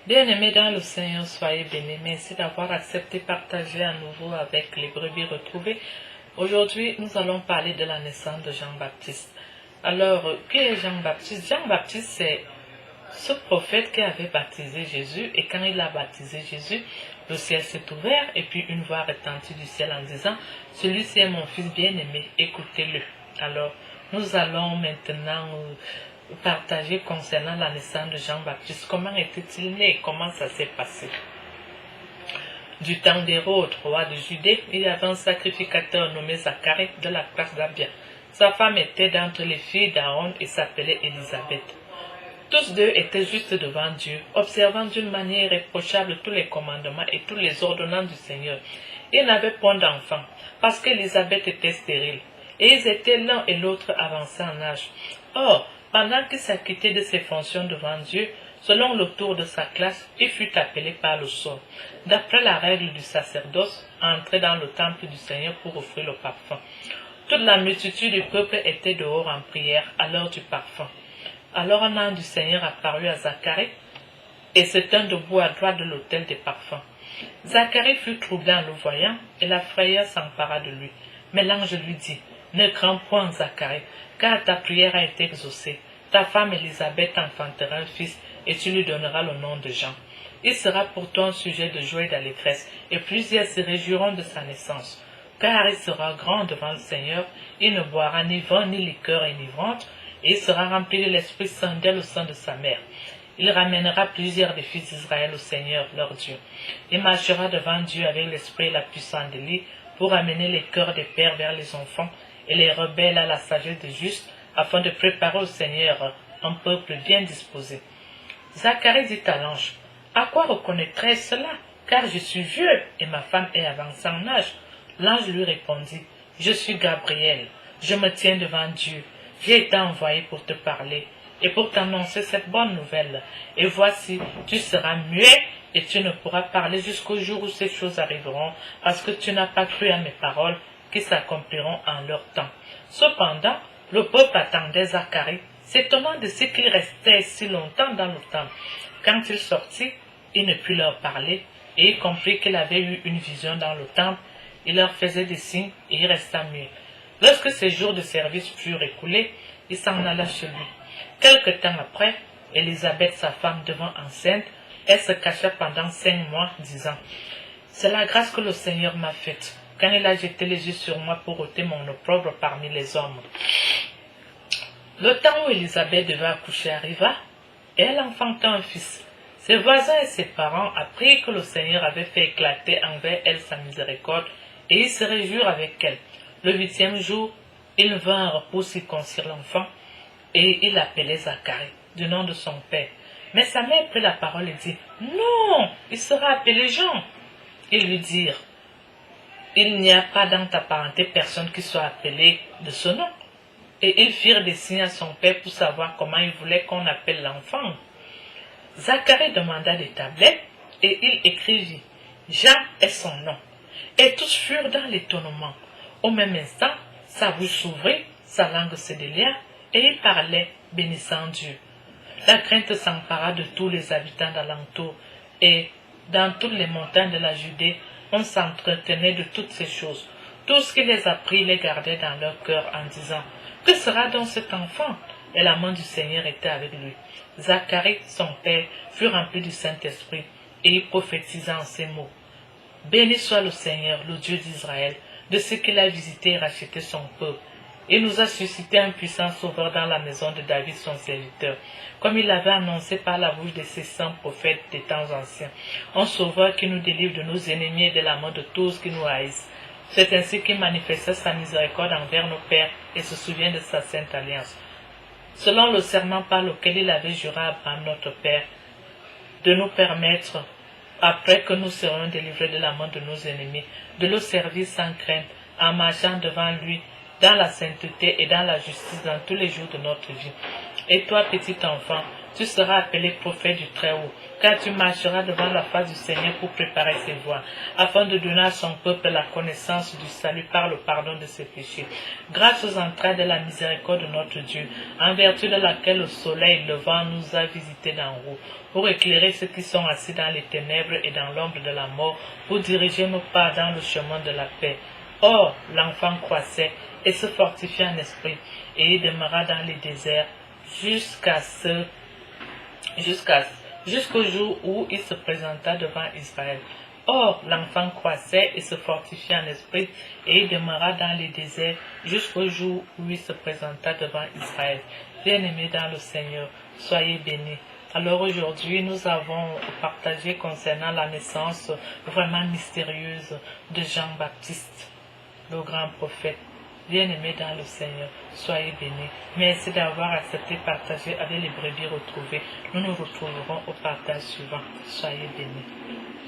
Bien-aimés dans le Seigneur, soyez bénis. Merci d'avoir accepté de partager à nouveau avec les brebis retrouvées. Aujourd'hui, nous allons parler de la naissance de Jean-Baptiste. Alors, qui est Jean-Baptiste? Jean-Baptiste, c'est ce prophète qui avait baptisé Jésus. Et quand il a baptisé Jésus, le ciel s'est ouvert et puis une voix retentit du ciel en disant « Celui-ci est mon fils bien-aimé, écoutez-le ». Alors, nous allons maintenant partager concernant la naissance de Jean-Baptiste. Comment était-il né? Comment ça s'est passé? Du temps d'Hérode, roi de Judée, il y avait un sacrificateur nommé Zacharie de la classe d'Abia. Sa femme était d'entre les filles d'Aaron et s'appelait Élisabeth. Tous deux étaient justes devant Dieu, observant d'une manière irréprochable tous les commandements et tous les ordonnances du Seigneur. Ils n'avaient point d'enfant, parce qu'Élisabeth était stérile, et ils étaient l'un et l'autre avancés en âge. Or, pendant qu'il s'acquittait de ses fonctions devant Dieu, selon le tour de sa classe, il fut appelé par le sort, d'après la règle du sacerdoce, à entrer dans le temple du Seigneur pour offrir le parfum. Toute la multitude du peuple était dehors en prière à l'heure du parfum. Alors un ange du Seigneur apparut à Zacharie et se tint debout à droite de l'autel des parfums. Zacharie fut troublé en le voyant et la frayeur s'empara de lui. Mais l'ange lui dit, « Ne crains point, Zacharie, car ta prière a été exaucée. Ta femme Élisabeth enfantera un fils et tu lui donneras le nom de Jean. Il sera pour toi un sujet de joie et d'allégresse et plusieurs se réjouiront de sa naissance. Car il sera grand devant le Seigneur, il ne boira ni vin ni liqueur enivrante, et il sera rempli de l'Esprit Saint dès le sein de sa mère. Il ramènera plusieurs des fils d'Israël au Seigneur, leur Dieu. Il marchera devant Dieu avec l'esprit et la puissance d'Élie pour amener les cœurs des pères vers les enfants et les rebelles à la sagesse des justes, afin de préparer au Seigneur un peuple bien disposé. » Zacharie dit à l'ange, « À quoi reconnaîtrai-je cela? Car je suis vieux et ma femme est avancée en âge. » L'ange lui répondit, « Je suis Gabriel, je me tiens devant Dieu. J'ai été envoyé pour te parler et pour t'annoncer cette bonne nouvelle. Et voici, tu seras muet et tu ne pourras parler jusqu'au jour où ces choses arriveront, parce que tu n'as pas cru à mes paroles qui s'accompliront en leur temps. » Cependant, le peuple attendait Zacharie, s'étonnant de ce qu'il restait si longtemps dans le temple. Quand il sortit, il ne put leur parler, et il comprit qu'il avait eu une vision dans le temple. Il leur faisait des signes et il resta muet. Lorsque ses jours de service furent écoulés, il s'en alla chez lui. Quelque temps après, Élisabeth, sa femme, devint enceinte. Elle se cacha pendant 5 mois, disant, « C'est la grâce que le Seigneur m'a faite, quand il a jeté les yeux sur moi pour ôter mon opprobre parmi les hommes. » Le temps où Élisabeth devait accoucher arriva, et elle enfanta un fils. Ses voisins et ses parents apprirent que le Seigneur avait fait éclater envers elle sa miséricorde, et ils se réjouirent avec elle. Le 8e jour, ils vinrent pour circoncire l'enfant, et il l'appelait Zacharie, du nom de son père. Mais sa mère prit la parole et dit, « Non, il sera appelé Jean. » Ils lui dirent, « Il n'y a pas dans ta parenté personne qui soit appelé de ce nom. » Et ils firent des signes à son père pour savoir comment il voulait qu'on appelle l'enfant. Zacharie demanda des tablettes, et il écrivit, « Jean est son nom. » Et tous furent dans l'étonnement. Au même instant, sa bouche s'ouvrit, sa langue se délia, et il parlait, bénissant Dieu. La crainte s'empara de tous les habitants d'alentour, et dans toutes les montagnes de la Judée, on s'entretenait de toutes ces choses. Tout ce qui les apprit les gardait dans leur cœur en disant, « Que sera donc cet enfant ?» Et la main du Seigneur était avec lui. Zacharie, son père, fut rempli du Saint-Esprit, et il prophétisa en ces mots. « Béni soit le Seigneur, le Dieu d'Israël, de ce qu'il a visité et racheté son peuple. Il nous a suscité un puissant sauveur dans la maison de David son serviteur, comme il l'avait annoncé par la bouche de ses saints prophètes des temps anciens, un sauveur qui nous délivre de nos ennemis et de la main de tous qui nous haïssent. C'est ainsi qu'il manifesta sa miséricorde envers nos pères et se souvient de sa sainte alliance, selon le serment par lequel il avait juré à Abraham notre père, de nous permettre, après que nous serons délivrés de la main de nos ennemis, de le servir sans crainte, en marchant devant lui, dans la sainteté et dans la justice dans tous les jours de notre vie. Et toi, petit enfant, Tu seras appelé prophète du Très-Haut, car tu marcheras devant la face du Seigneur pour préparer ses voies, afin de donner à son peuple la connaissance du salut par le pardon de ses péchés, grâce aux entrailles de la miséricorde de notre Dieu, en vertu de laquelle le soleil levant nous a visités d'en haut, pour éclairer ceux qui sont assis dans les ténèbres et dans l'ombre de la mort, pour diriger nos pas dans le chemin de la paix. Or, l'enfant croissait et se fortifiait en esprit, et il demeura dans les déserts jusqu'au jour où il se présenta devant Israël. Or, l'enfant croissait et se fortifiait en esprit, et il demeura dans les déserts jusqu'au jour où il se présenta devant Israël. Bien-aimés dans le Seigneur, soyez bénis. Alors aujourd'hui, nous avons partagé concernant la naissance vraiment mystérieuse de Jean-Baptiste, le grand prophète. Bien-aimés dans le Seigneur, soyez bénis. Merci d'avoir accepté de partager avec les brebis retrouvées. Nous nous retrouverons au partage suivant. Soyez bénis.